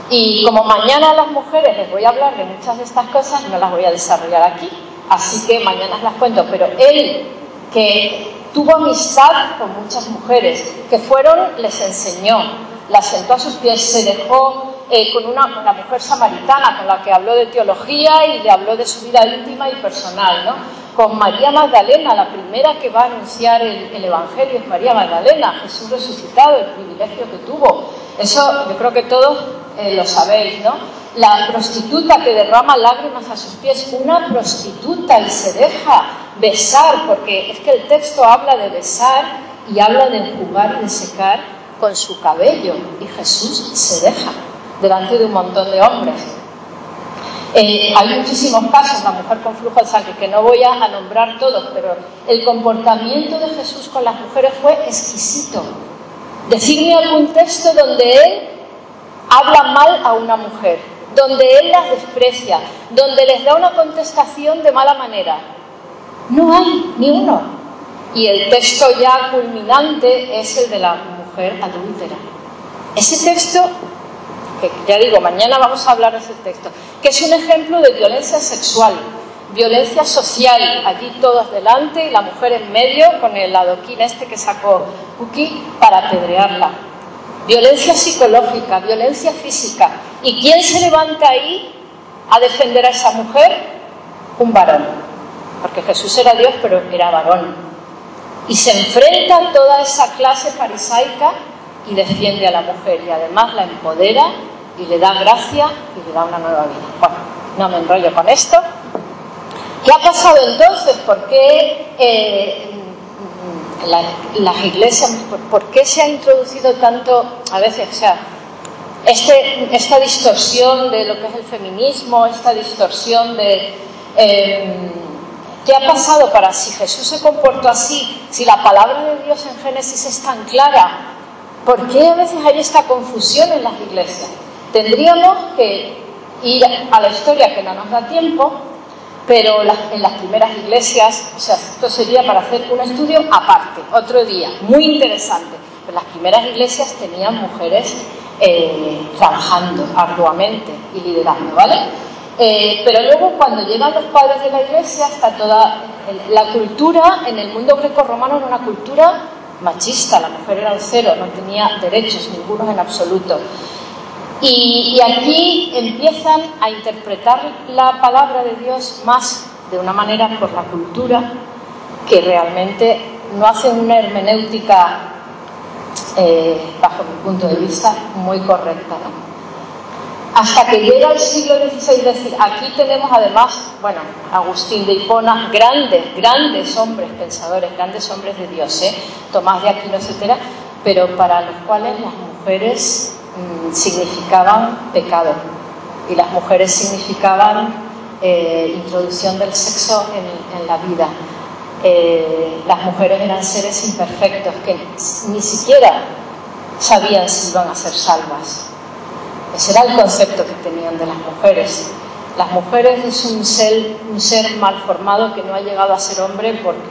Y como mañana a las mujeres les voy a hablar de muchas de estas cosas, no las voy a desarrollar aquí, así que mañana las cuento. Pero él, que tuvo amistad con muchas mujeres, que les enseñó, las sentó a sus pies, se dejó con una mujer samaritana con la que habló de teología y le habló de su vida íntima y personal, ¿no? Con María Magdalena, la primera que va a anunciar el Evangelio es María Magdalena, Jesús resucitado, el privilegio que tuvo. Eso yo creo que todos lo sabéis, ¿no? La prostituta que derrama lágrimas a sus pies, una prostituta, y se deja besar, porque es que el texto habla de besar y habla de enjugar y de secar con su cabello, y Jesús se deja delante de un montón de hombres. Hay muchísimos casos, la mujer con flujo de sangre, que no voy a nombrar todos, pero el comportamiento de Jesús con las mujeres fue exquisito. Decidme algún texto donde él habla mal a una mujer, donde él las desprecia, donde les da una contestación de mala manera. No hay ni uno. Y el texto ya culminante es el de la mujer adúltera. Ese texto, que ya digo, mañana vamos a hablar de ese texto, que es un ejemplo de violencia sexual, violencia social, allí todos delante y la mujer en medio con el adoquín que sacó Cookie para apedrearla. Violencia psicológica, violencia física. ¿Y quién se levanta ahí a defender a esa mujer? Un varón. Porque Jesús era Dios, pero era varón. Y se enfrenta a toda esa clase farisaica y defiende a la mujer. Y además la empodera y le da gracia y le da una nueva vida. Bueno, no me enrollo con esto. ¿Qué ha pasado entonces? ¿Por qué las iglesias, por qué se ha introducido tanto, a veces, o sea, esta distorsión de lo que es el feminismo, esta distorsión de qué ha pasado para, si Jesús se comportó así, si la palabra de Dios en Génesis es tan clara, ¿por qué a veces hay esta confusión en las iglesias? Tendríamos que ir a la historia, que no nos da tiempo, pero en las primeras iglesias, o sea, esto sería para hacer un estudio aparte, otro día, muy interesante. Pero las primeras iglesias tenían mujeres trabajando arduamente y liderando, ¿vale? Pero luego cuando llegan los padres de la iglesia, está toda la cultura en el mundo grecorromano, era una cultura machista, la mujer era un cero, no tenía derechos ninguno en absoluto. Y aquí empiezan a interpretar la palabra de Dios más de una manera por la cultura, que realmente no hacen una hermenéutica, bajo mi punto de vista, muy correcta, ¿no? Hasta que llega el siglo XVI, es decir, aquí tenemos además, bueno, Agustín de Hipona, grandes hombres pensadores, grandes hombres de Dios, Tomás de Aquino, etcétera, pero para los cuales las mujeres significaban pecado y las mujeres significaban introducción del sexo en la vida. Las mujeres eran seres imperfectos que ni siquiera sabían si iban a ser salvas. Ese era el concepto que tenían de las mujeres. Las mujeres es un ser mal formado que no ha llegado a ser hombre porque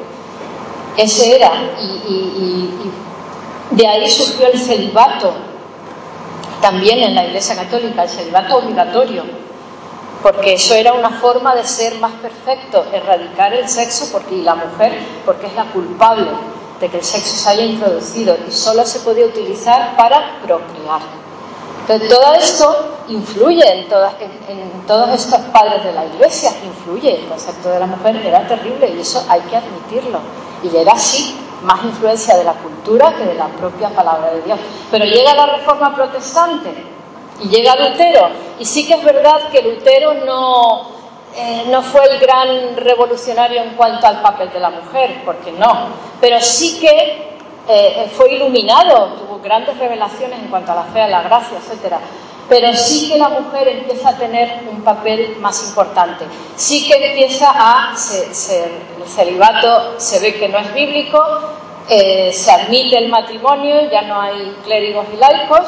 ese era. Y de ahí surgió el celibato, también en la Iglesia Católica, el celibato obligatorio, porque eso era una forma de ser más perfecto, erradicar el sexo y la mujer, porque es la culpable de que el sexo se haya introducido y solo se podía utilizar para procrear. Entonces, todo esto influye en todos estos padres de la Iglesia, influye. El concepto de la mujer era terrible y eso hay que admitirlo. Y era así, más influencia de la cultura que de la propia palabra de Dios. Pero llega la Reforma Protestante y llega Lutero. Y sí que es verdad que Lutero no fue el gran revolucionario en cuanto al papel de la mujer, porque no. Pero sí que fue iluminado, tuvo grandes revelaciones en cuanto a la fe, a la gracia, etcétera. Pero sí que la mujer empieza a tener un papel más importante. Sí que empieza el celibato se ve que no es bíblico, se admite el matrimonio, ya no hay clérigos y laicos,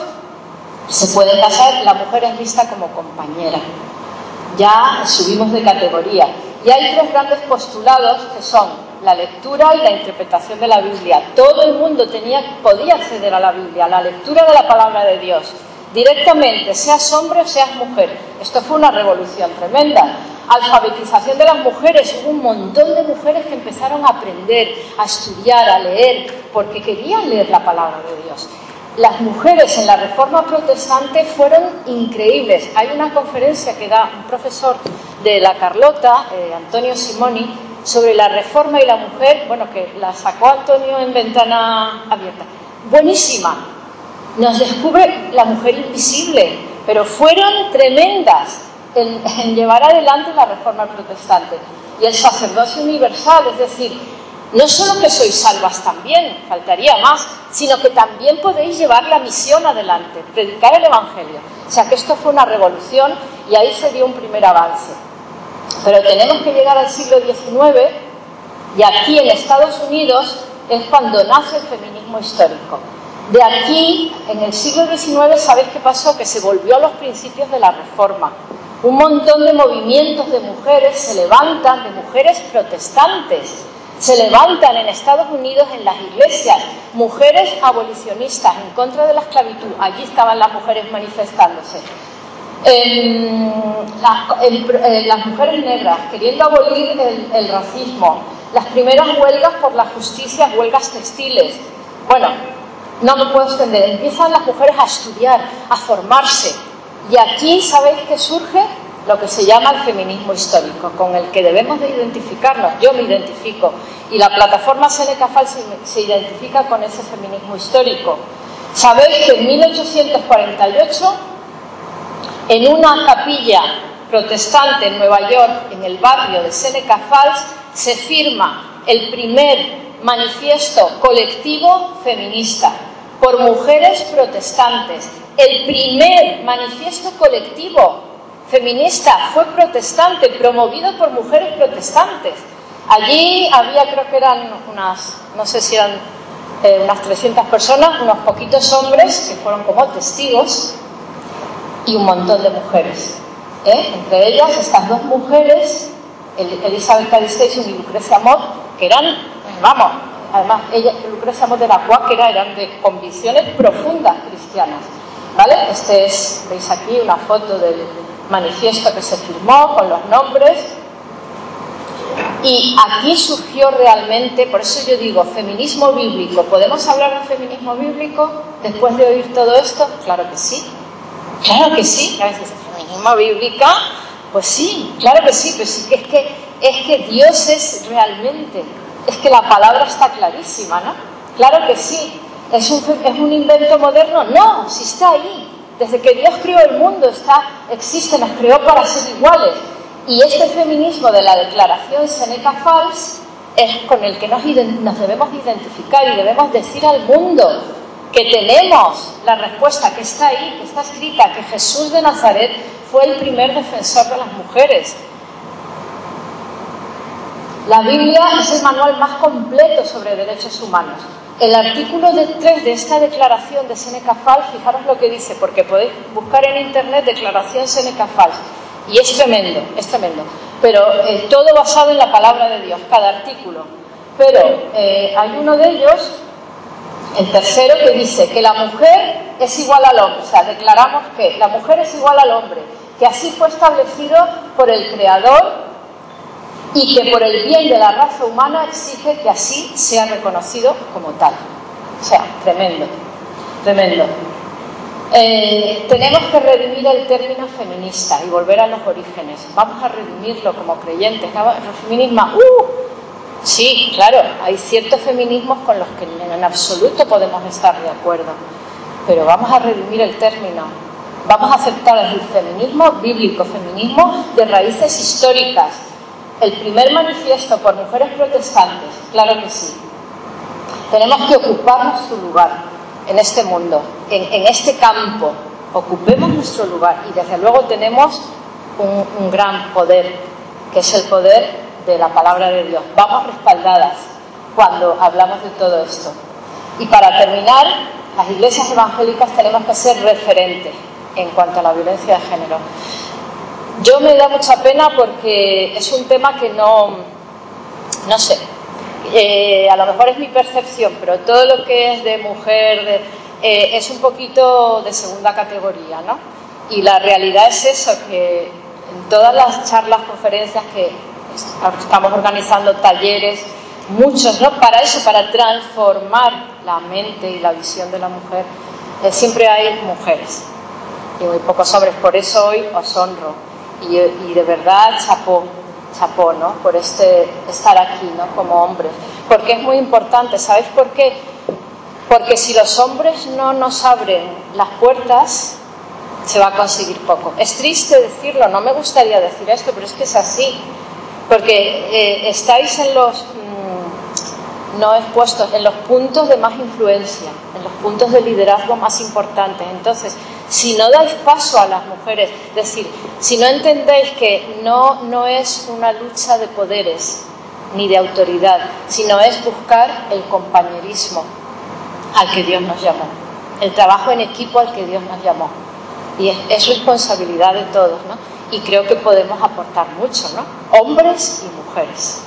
se puede casar, la mujer es vista como compañera. Ya subimos de categoría. Y hay tres grandes postulados que son la lectura y la interpretación de la Biblia. Todo el mundo podía acceder a la Biblia, a la lectura de la palabra de Dios, directamente, seas hombre o seas mujer. Esto fue una revolución tremenda. Alfabetización de las mujeres, hubo un montón de mujeres que empezaron a aprender, a estudiar, a leer, porque querían leer la palabra de Dios. Las mujeres en la Reforma Protestante fueron increíbles. Hay una conferencia que da un profesor de la Carlota, Antonio Simoni, sobre la Reforma y la mujer, bueno, que la sacó Antonio en Ventana Abierta. Buenísima. Nos descubre la mujer invisible, pero fueron tremendas en llevar adelante la Reforma Protestante. Y el sacerdocio universal, es decir, no solo que sois salvas también, faltaría más, sino que también podéis llevar la misión adelante, predicar el Evangelio. O sea que esto fue una revolución y ahí se dio un primer avance. Pero tenemos que llegar al siglo XIX y aquí en Estados Unidos es cuando nace el feminismo histórico. De aquí, en el siglo XIX, ¿sabéis qué pasó? Que se volvió a los principios de la Reforma. Un montón de movimientos de mujeres se levantan, de mujeres protestantes, se levantan en Estados Unidos en las iglesias, mujeres abolicionistas en contra de la esclavitud. Allí estaban las mujeres manifestándose. Las mujeres negras queriendo abolir el racismo, las primeras huelgas por la justicia, huelgas textiles. Bueno, no me puedo extender. Empiezan las mujeres a estudiar, a formarse. Y aquí, ¿sabéis qué surge? Lo que se llama el feminismo histórico, con el que debemos de identificarnos. Yo me identifico. Y la plataforma Seneca Falls se identifica con ese feminismo histórico. Sabéis que en 1848, en una capilla protestante en Nueva York, en el barrio de Seneca Falls, se firma el primer manifiesto colectivo feminista por mujeres protestantes. El primer manifiesto colectivo feminista fue protestante, promovido por mujeres protestantes. Allí había, creo que eran no sé si eran unas 300 personas, unos poquitos hombres que fueron como testigos y un montón de mujeres. Entre ellas estas dos mujeres, Elizabeth Cady Stanton y Lucrecia Mott, que eran, vamos, además Lucrecia Mott era cuáquera, eran de convicciones profundas cristianas, ¿vale? Veis aquí una foto del manifiesto que se firmó con los nombres. Y aquí surgió realmente, por eso yo digo, feminismo bíblico. ¿Podemos hablar de feminismo bíblico después de oír todo esto? Claro que sí. Claro que sí. A veces el feminismo bíblica, pues sí, claro que sí, pero sí es que Dios es realmente, es que la palabra está clarísima, ¿no? Claro que sí. ¿Es un invento moderno? No, sí está ahí. Desde que Dios creó el mundo existe, nos creó para ser iguales. Y este feminismo de la declaración Seneca Falls es con el que nos debemos identificar y debemos decir al mundo que tenemos la respuesta que está ahí, que está escrita, que Jesús de Nazaret fue el primer defensor de las mujeres. La Biblia es el manual más completo sobre derechos humanos. El artículo 3 de esta declaración de Seneca Falls, fijaros lo que dice, porque podéis buscar en internet declaración Seneca Falls, y es tremendo, pero todo basado en la palabra de Dios, cada artículo. Pero hay uno de ellos, el tercero, que dice que la mujer es igual al hombre, o sea, declaramos que la mujer es igual al hombre, que así fue establecido por el Creador y que por el bien de la raza humana exige que así sea reconocido como tal. O sea, tremendo, tremendo. Tenemos que redimir el término feminista y volver a los orígenes. Vamos a redimirlo como creyentes. El feminismo, sí, claro, hay ciertos feminismos con los que en absoluto podemos estar de acuerdo, pero vamos a redimir el término. Vamos a aceptar el feminismo bíblico, feminismo de raíces históricas. El primer manifiesto por mujeres protestantes, claro que sí. Tenemos que ocupar nuestro lugar en este mundo, en este campo. Ocupemos nuestro lugar y desde luego tenemos un gran poder, que es el poder de la palabra de Dios. Vamos respaldadas cuando hablamos de todo esto. Y para terminar, las iglesias evangélicas tenemos que ser referentes en cuanto a la violencia de género. Yo me da mucha pena porque es un tema que no sé, a lo mejor es mi percepción, pero todo lo que es de mujer es un poquito de segunda categoría, ¿no? Y la realidad es eso, que en todas las charlas, conferencias que estamos organizando, talleres, muchos, ¿no? Para eso, para transformar la mente y la visión de la mujer, siempre hay mujeres y muy pocos hombres. Por eso hoy os honro. Y de verdad, chapó, ¿no? Por estar aquí, ¿no? Como hombres. Porque es muy importante, ¿sabéis por qué? Porque si los hombres no nos abren las puertas, se va a conseguir poco. Es triste decirlo, no me gustaría decir esto, pero es que es así. Porque estáis en los no expuestos, en los puntos de más influencia, en los puntos de liderazgo más importantes. Entonces, si no dais paso a las mujeres, es decir, si no entendéis que no es una lucha de poderes ni de autoridad, sino es buscar el compañerismo al que Dios nos llamó, el trabajo en equipo al que Dios nos llamó. Y es responsabilidad de todos, ¿no? Y creo que podemos aportar mucho, ¿no? Hombres y mujeres.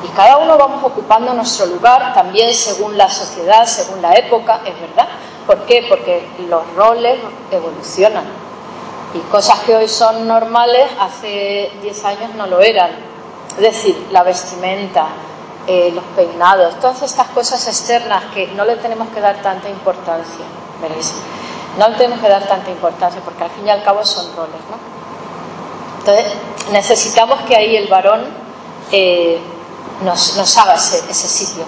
Y cada uno vamos ocupando nuestro lugar, también según la sociedad, según la época, es verdad. ¿Por qué? Porque los roles evolucionan. Y cosas que hoy son normales, hace 10 años no lo eran. Es decir, la vestimenta, los peinados, todas estas cosas externas que no le tenemos que dar tanta importancia, ¿veréis? No le tenemos que dar tanta importancia porque al fin y al cabo son roles, ¿no? Entonces, necesitamos que ahí el varón nos haga ese sitio.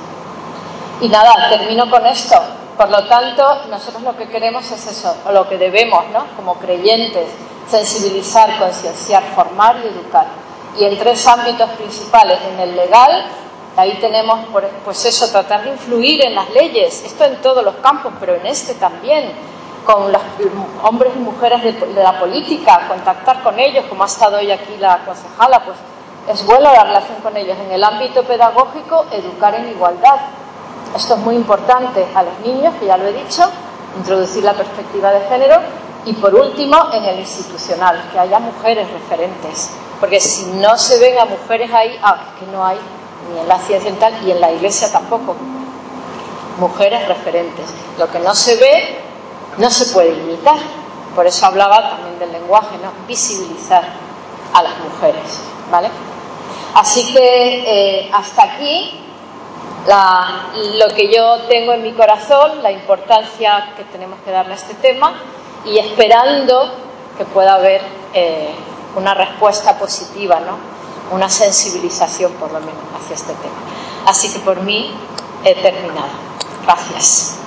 Y nada, termino con esto. Por lo tanto, nosotros lo que queremos es eso, o lo que debemos, ¿no? Como creyentes, sensibilizar, concienciar, formar y educar. Y en 3 ámbitos principales. En el legal, ahí tenemos, pues eso, tratar de influir en las leyes. Esto en todos los campos, pero en este también. Con los hombres y mujeres de la política, contactar con ellos, como ha estado hoy aquí la concejala, pues es buena la relación con ellos. En el ámbito pedagógico, educar en igualdad. Esto es muy importante a los niños, que ya lo he dicho, introducir la perspectiva de género. Y por último, en el institucional, que haya mujeres referentes. Porque si no se ven a mujeres ahí, es que no hay, ni en la ciencia y tal, y en la iglesia tampoco. Mujeres referentes. Lo que no se ve, no se puede imitar. Por eso hablaba también del lenguaje, ¿no? Visibilizar a las mujeres, ¿vale? Así que hasta aquí lo que yo tengo en mi corazón, la importancia que tenemos que darle a este tema, y esperando que pueda haber una respuesta positiva, ¿no? Una sensibilización por lo menos hacia este tema. Así que por mí he terminado. Gracias.